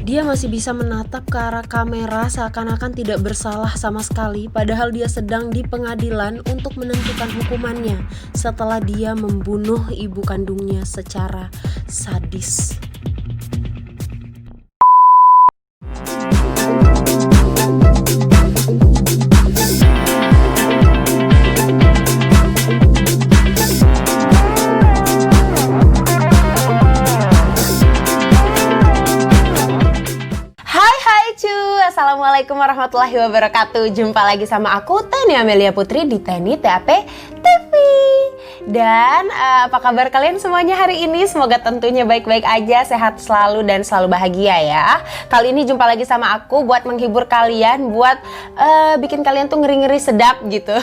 Dia masih bisa menatap ke arah kamera seakan-akan tidak bersalah sama sekali, padahal dia sedang di pengadilan untuk menentukan hukumannya setelah dia membunuh ibu kandungnya secara sadis. Assalamualaikum warahmatullahi wabarakatuh. Jumpa lagi sama aku, Teni Amelia Putri di Teni TAP TV. Dan apa kabar kalian semuanya hari ini? Semoga tentunya baik-baik aja, sehat selalu dan selalu bahagia ya. Kali ini jumpa lagi sama aku buat menghibur kalian, buat bikin kalian tuh ngeri-ngeri sedap gitu.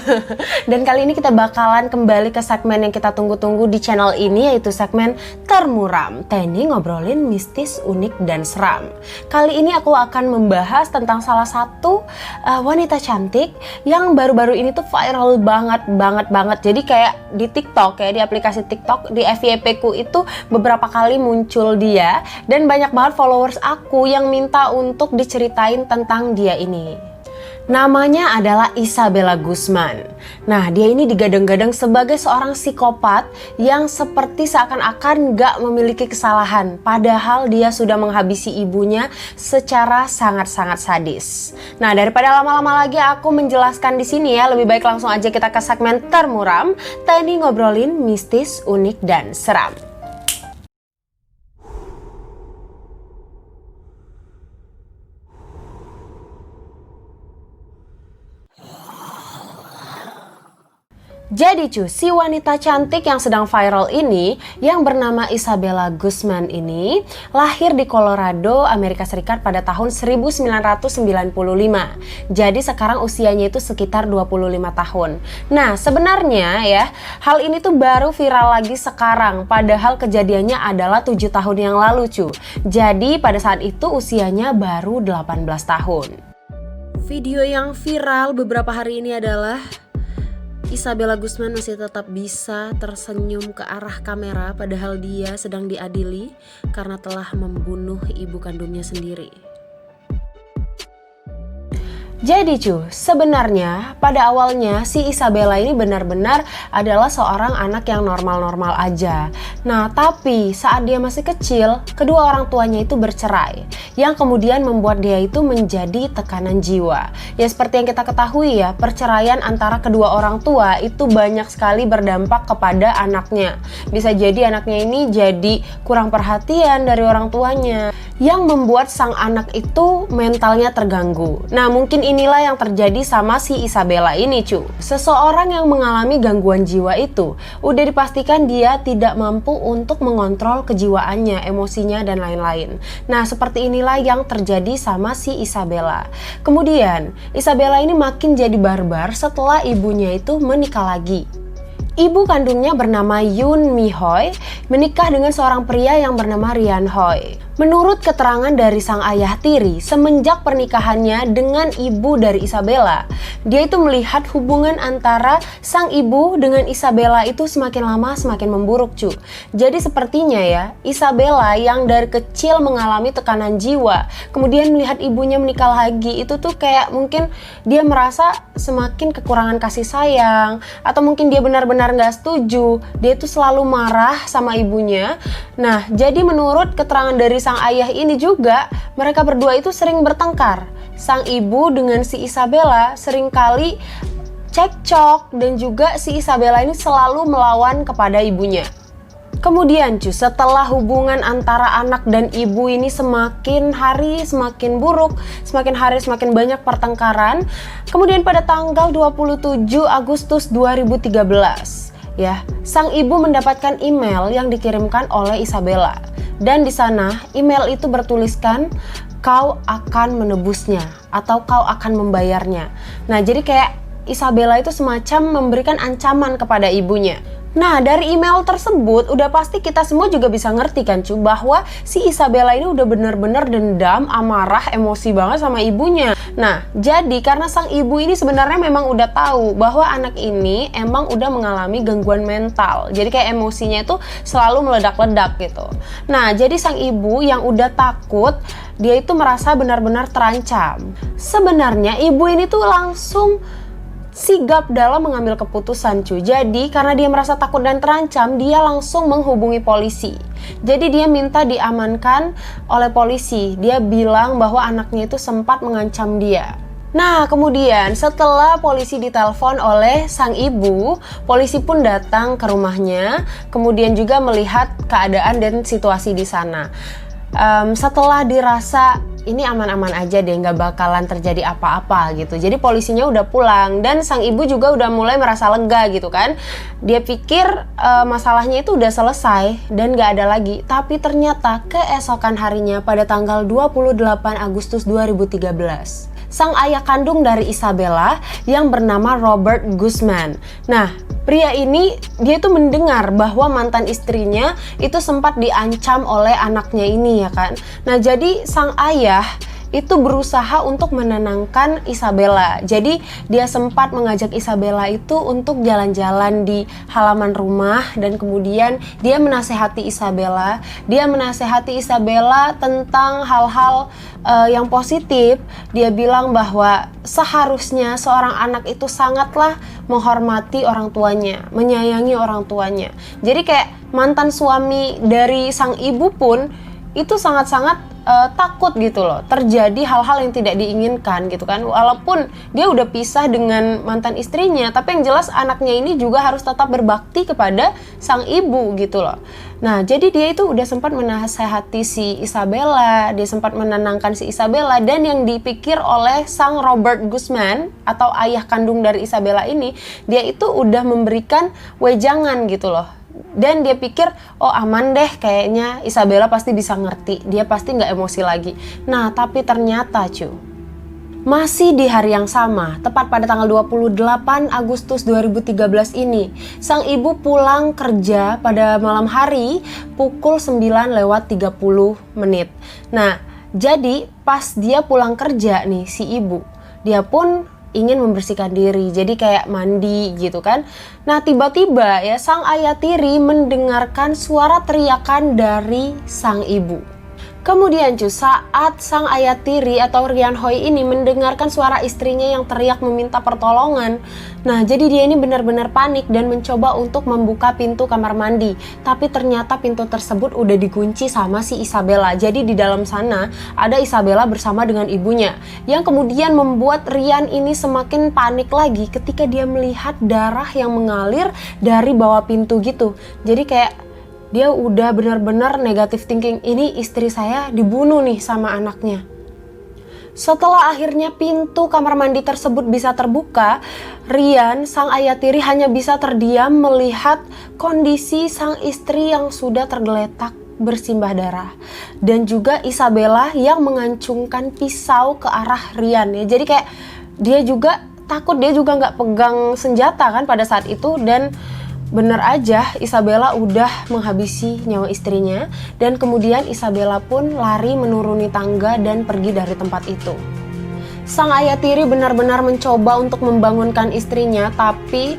Dan kali ini kita bakalan kembali ke segmen yang kita tunggu-tunggu di channel ini, yaitu segmen Termuram. Teni ngobrolin mistis, unik, dan seram. Kali ini aku akan membahas tentang salah satu wanita cantik yang baru-baru ini tuh viral banget. Jadi kayak di TikTok ya, di aplikasi TikTok, di FYP ku itu beberapa kali muncul dia, dan banyak banget followers aku yang minta untuk diceritain tentang dia ini. Namanya adalah Isabella Guzman. Nah, dia ini digadang-gadang sebagai seorang psikopat yang seperti seakan-akan gak memiliki kesalahan, padahal dia sudah menghabisi ibunya secara sangat-sangat sadis. Nah, daripada lama-lama lagi aku menjelaskan di sini ya, lebih baik langsung aja kita ke segmen Termuram. Teni ngobrolin mistis, unik, dan seram. Jadi si wanita cantik yang sedang viral ini, yang bernama Isabella Guzman ini, lahir di Colorado, Amerika Serikat pada tahun 1995. Jadi sekarang usianya itu sekitar 25 tahun. Nah, sebenarnya ya, hal ini tuh baru viral lagi sekarang, padahal kejadiannya adalah 7 tahun yang lalu cu. Jadi pada saat itu usianya baru 18 tahun. Video yang viral beberapa hari ini adalah Isabella Guzman masih tetap bisa tersenyum ke arah kamera padahal dia sedang diadili karena telah membunuh ibu kandungnya sendiri. Jadi sebenarnya pada awalnya si Isabella ini benar-benar adalah seorang anak yang normal-normal aja. Nah, tapi saat dia masih kecil, kedua orang tuanya itu bercerai, yang kemudian membuat dia itu menjadi tekanan jiwa. Ya seperti yang kita ketahui ya, perceraian antara kedua orang tua itu banyak sekali berdampak kepada anaknya. Bisa jadi anaknya ini jadi kurang perhatian dari orang tuanya, yang membuat sang anak itu mentalnya terganggu. Nah, mungkin inilah yang terjadi sama si Isabella ini cu. Seseorang yang mengalami gangguan jiwa itu udah dipastikan dia tidak mampu untuk mengontrol kejiwaannya, emosinya, dan lain-lain. Nah, seperti inilah yang terjadi sama si Isabella. Kemudian Isabella ini makin jadi barbar setelah ibunya itu menikah lagi. Ibu kandungnya bernama Yoon Mi Hoi menikah dengan seorang pria yang bernama Rian Hoi. Menurut keterangan dari sang ayah tiri, semenjak pernikahannya dengan ibu dari Isabella, dia itu melihat hubungan antara sang ibu dengan Isabella itu semakin lama semakin memburuk cu. Jadi sepertinya ya, Isabella yang dari kecil mengalami tekanan jiwa, kemudian melihat ibunya menikah lagi, itu tuh kayak mungkin dia merasa semakin kekurangan kasih sayang, atau mungkin dia benar-benar gak setuju, dia tuh selalu marah sama ibunya. Nah, jadi menurut keterangan dari sang ayah ini juga, mereka berdua itu sering bertengkar. Sang ibu dengan si Isabella seringkali cekcok, dan juga si Isabella ini selalu melawan kepada ibunya. Kemudian setelah hubungan antara anak dan ibu ini semakin hari semakin buruk, semakin hari semakin banyak pertengkaran, kemudian pada tanggal 27 Agustus 2013 ya, sang ibu mendapatkan email yang dikirimkan oleh Isabella. Dan di sana email itu bertuliskan kau akan menebusnya atau kau akan membayarnya. Nah, jadi kayak Isabella itu semacam memberikan ancaman kepada ibunya. Nah, dari email tersebut udah pasti kita semua juga bisa ngerti kan cu, bahwa si Isabella ini udah bener-bener dendam, amarah, emosi banget sama ibunya. Nah, jadi karena sang ibu ini sebenarnya memang udah tahu bahwa anak ini emang udah mengalami gangguan mental. Jadi kayak emosinya itu selalu meledak-ledak gitu. Nah, jadi sang ibu yang udah takut, dia itu merasa benar-benar terancam. Sebenarnya ibu ini tuh langsung sigap dalam mengambil keputusan cuy. Jadi karena dia merasa takut dan terancam, dia langsung menghubungi polisi. Jadi dia minta diamankan oleh polisi. Dia bilang bahwa anaknya itu sempat mengancam dia. Nah, kemudian setelah polisi ditelepon oleh sang ibu, polisi pun datang ke rumahnya, kemudian juga melihat keadaan dan situasi di sana. Setelah dirasa ini aman-aman aja deh, nggak bakalan terjadi apa-apa gitu. Jadi polisinya udah pulang dan sang ibu juga udah mulai merasa lega gitu kan. Dia pikir masalahnya itu udah selesai dan nggak ada lagi. Tapi ternyata keesokan harinya pada tanggal 28 Agustus 2013, sang ayah kandung dari Isabella yang bernama Robert Guzman. Nah, pria ini dia tuh mendengar bahwa mantan istrinya itu sempat diancam oleh anaknya ini ya kan. Nah, jadi sang ayah itu berusaha untuk menenangkan Isabella. Jadi dia sempat mengajak Isabella itu untuk jalan-jalan di halaman rumah dan kemudian dia menasehati Isabella. Dia menasehati Isabella tentang hal-hal yang positif. Dia bilang bahwa seharusnya seorang anak itu sangatlah menghormati orang tuanya, menyayangi orang tuanya. Jadi kayak mantan suami dari sang ibu pun itu sangat-sangat takut gitu loh, terjadi hal-hal yang tidak diinginkan gitu kan. Walaupun dia udah pisah dengan mantan istrinya, tapi yang jelas anaknya ini juga harus tetap berbakti kepada sang ibu gitu loh. Nah, jadi dia itu udah sempat menasehati si Isabella, dia sempat menenangkan si Isabella, dan yang dipikir oleh sang Robert Guzman atau ayah kandung dari Isabella ini, dia itu udah memberikan wejangan gitu loh. Dan dia pikir, oh aman deh kayaknya Isabella pasti bisa ngerti, dia pasti nggak emosi lagi. Nah, tapi ternyata cu, masih di hari yang sama, tepat pada tanggal 28 Agustus 2013 ini, sang ibu pulang kerja pada malam hari pukul 9:30. Nah, jadi pas dia pulang kerja nih si ibu, dia pun ingin membersihkan diri, jadi kayak mandi gitu kan. Nah, tiba-tiba ya sang ayah tiri mendengarkan suara teriakan dari sang ibu. Kemudian cu, saat sang ayah tiri atau Rian Hoi ini mendengarkan suara istrinya yang teriak meminta pertolongan, nah jadi dia ini benar-benar panik dan mencoba untuk membuka pintu kamar mandi. Tapi ternyata pintu tersebut udah dikunci sama si Isabella. Jadi di dalam sana ada Isabella bersama dengan ibunya, yang kemudian membuat Rian ini semakin panik lagi ketika dia melihat darah yang mengalir dari bawah pintu gitu. Jadi kayak dia udah benar-benar negatif thinking, ini istri saya dibunuh nih sama anaknya. Setelah akhirnya pintu kamar mandi tersebut bisa terbuka, Rian, sang ayah tiri, hanya bisa terdiam melihat kondisi sang istri yang sudah tergeletak bersimbah darah. Dan juga Isabella yang mengancungkan pisau ke arah Rian ya. Jadi kayak dia juga takut, dia juga nggak pegang senjata kan pada saat itu. Dan bener aja Isabella udah menghabisi nyawa istrinya, dan kemudian Isabella pun lari menuruni tangga dan pergi dari tempat itu. Sang ayah tiri benar-benar mencoba untuk membangunkan istrinya, tapi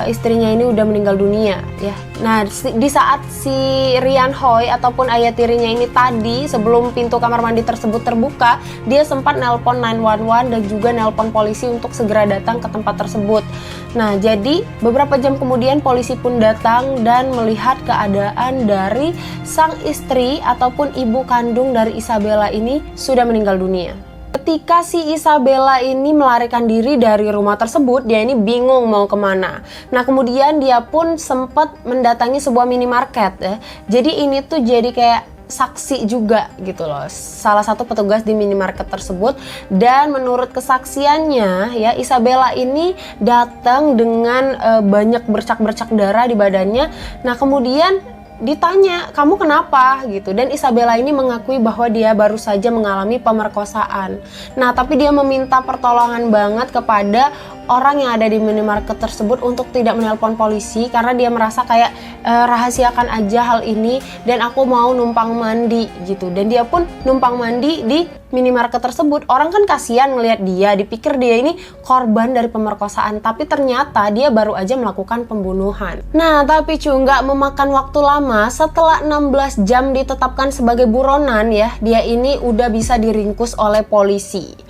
istrinya ini udah meninggal dunia ya. Nah, di saat si Rian Hoi ataupun ayah tirinya ini tadi sebelum pintu kamar mandi tersebut terbuka, dia sempat nelpon 911 dan juga nelpon polisi untuk segera datang ke tempat tersebut. Nah, jadi beberapa jam kemudian polisi pun datang dan melihat keadaan dari sang istri ataupun ibu kandung dari Isabella ini sudah meninggal dunia. Ketika si Isabella ini melarikan diri dari rumah tersebut, dia ini bingung mau kemana. Nah, kemudian dia pun sempat mendatangi sebuah minimarket ya. Jadi ini tuh jadi kayak saksi juga gitu loh, salah satu petugas di minimarket tersebut. Dan menurut kesaksiannya ya, Isabella ini datang dengan banyak bercak-bercak darah di badannya. Nah, kemudian ditanya, kamu kenapa gitu, dan Isabella ini mengakui bahwa dia baru saja mengalami pemerkosaan. Nah, tapi dia meminta pertolongan banget kepada orang yang ada di minimarket tersebut untuk tidak menelpon polisi karena dia merasa kayak rahasiakan aja hal ini dan aku mau numpang mandi gitu. Dan dia pun numpang mandi di minimarket tersebut. Orang kan kasihan ngelihat dia, dipikir dia ini korban dari pemerkosaan, tapi ternyata dia baru aja melakukan pembunuhan. Nah, tapi cuy, nggak memakan waktu lama, setelah 16 jam ditetapkan sebagai buronan ya, dia ini udah bisa diringkus oleh polisi.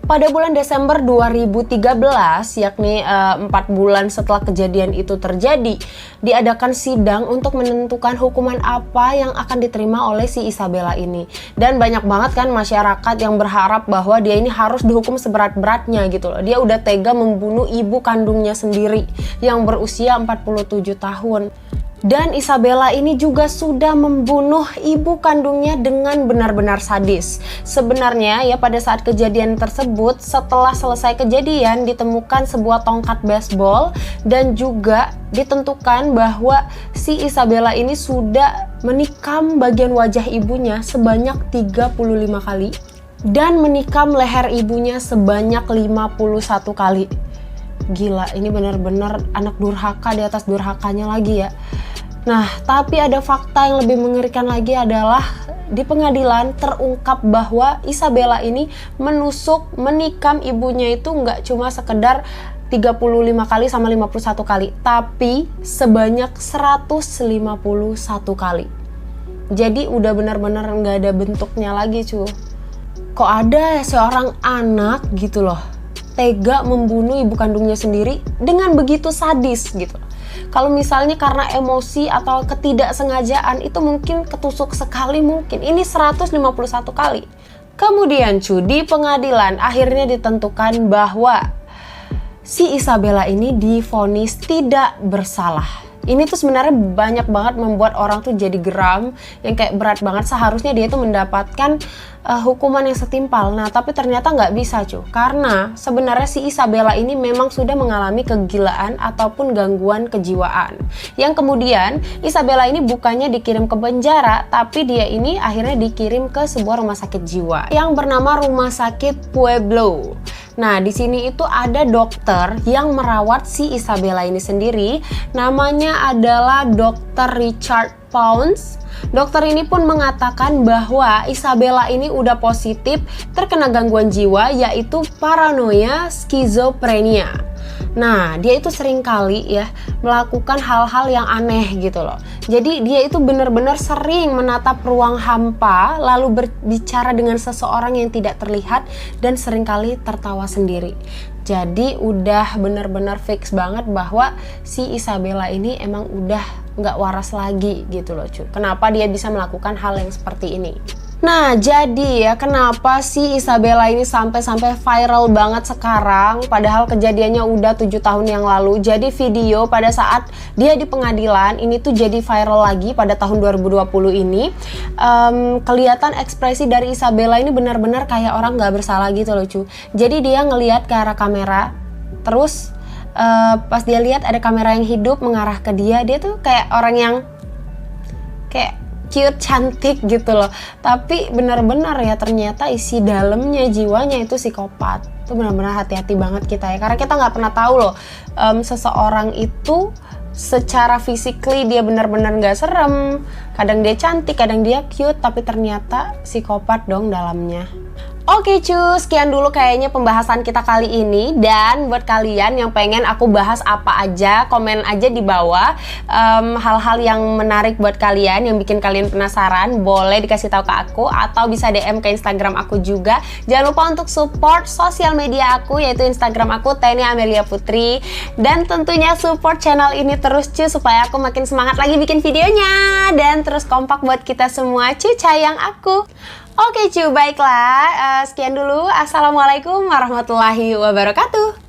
Pada bulan Desember 2013, yakni 4 bulan setelah kejadian itu terjadi, diadakan sidang untuk menentukan hukuman apa yang akan diterima oleh si Isabella ini. Dan banyak banget kan masyarakat yang berharap bahwa dia ini harus dihukum seberat-beratnya gitu loh. Dia udah tega membunuh ibu kandungnya sendiri yang berusia 47 tahun. Dan Isabella ini juga sudah membunuh ibu kandungnya dengan benar-benar sadis. Sebenarnya ya pada saat kejadian tersebut, setelah selesai kejadian ditemukan sebuah tongkat baseball dan juga ditentukan bahwa si Isabella ini sudah menikam bagian wajah ibunya sebanyak 35 kali dan menikam leher ibunya sebanyak 51 kali. Gila, ini benar-benar anak durhaka di atas durhakanya lagi ya. Nah, tapi ada fakta yang lebih mengerikan lagi adalah di pengadilan terungkap bahwa Isabella ini menusuk, menikam ibunya itu nggak cuma sekedar 35 kali sama 51 kali, tapi sebanyak 151 kali. Jadi udah benar-benar nggak ada bentuknya lagi cuy. Kok ada seorang anak gitu loh, tega membunuh ibu kandungnya sendiri dengan begitu sadis gitu. Kalau misalnya karena emosi atau ketidaksengajaan itu mungkin ketusuk sekali mungkin. Ini 151 kali. Kemudian cuy, di pengadilan akhirnya ditentukan bahwa si Isabella ini divonis tidak bersalah. Ini tuh sebenarnya banyak banget membuat orang tuh jadi geram, yang kayak berat banget, seharusnya dia tuh mendapatkan hukuman yang setimpal. Nah tapi ternyata nggak bisa cuy, karena sebenarnya si Isabella ini memang sudah mengalami kegilaan ataupun gangguan kejiwaan, yang kemudian Isabella ini bukannya dikirim ke penjara, tapi dia ini akhirnya dikirim ke sebuah rumah sakit jiwa yang bernama Rumah Sakit Pueblo. Nah, di sini itu ada dokter yang merawat si Isabella ini sendiri. Namanya adalah Dr. Richard Pounds. Dokter ini pun mengatakan bahwa Isabella ini udah positif terkena gangguan jiwa, yaitu paranoia skizofrenia. Nah, dia itu sering kali ya melakukan hal-hal yang aneh gitu loh. Jadi dia itu benar-benar sering menatap ruang hampa, lalu berbicara dengan seseorang yang tidak terlihat dan seringkali tertawa sendiri. Jadi udah benar-benar fix banget bahwa si Isabella ini emang udah nggak waras lagi gitu loh cuy. Kenapa dia bisa melakukan hal yang seperti ini? Nah, jadi ya kenapa si Isabella ini sampai viral banget sekarang, padahal kejadiannya udah 7 tahun yang lalu. Jadi video pada saat dia di pengadilan ini tuh jadi viral lagi pada tahun 2020 ini. Kelihatan ekspresi dari Isabella ini benar-benar kayak orang gak bersalah gitu loh cuy. Jadi dia ngelihat ke arah kamera, terus pas dia lihat ada kamera yang hidup mengarah ke dia tuh kayak orang yang kayak cute, cantik gitu loh. Tapi benar-benar ya ternyata isi dalamnya, jiwanya itu psikopat. Itu benar-benar hati-hati banget kita ya, karena kita nggak pernah tahu loh seseorang itu secara physically dia benar-benar nggak serem. Kadang dia cantik, kadang dia cute, tapi ternyata psikopat dong dalamnya. Oke cuy, sekian dulu kayaknya pembahasan kita kali ini. Dan buat kalian yang pengen aku bahas apa aja, komen aja di bawah hal-hal yang menarik buat kalian, yang bikin kalian penasaran, boleh dikasih tahu ke aku atau bisa DM ke Instagram aku juga. Jangan lupa untuk support sosial media aku, yaitu Instagram aku Teni Amelia Putri. Dan tentunya support channel ini terus cuy, supaya aku makin semangat lagi bikin videonya dan terus kompak buat kita semua cuy sayang aku. Oke cuy, baiklah, sekian dulu. Assalamualaikum warahmatullahi wabarakatuh.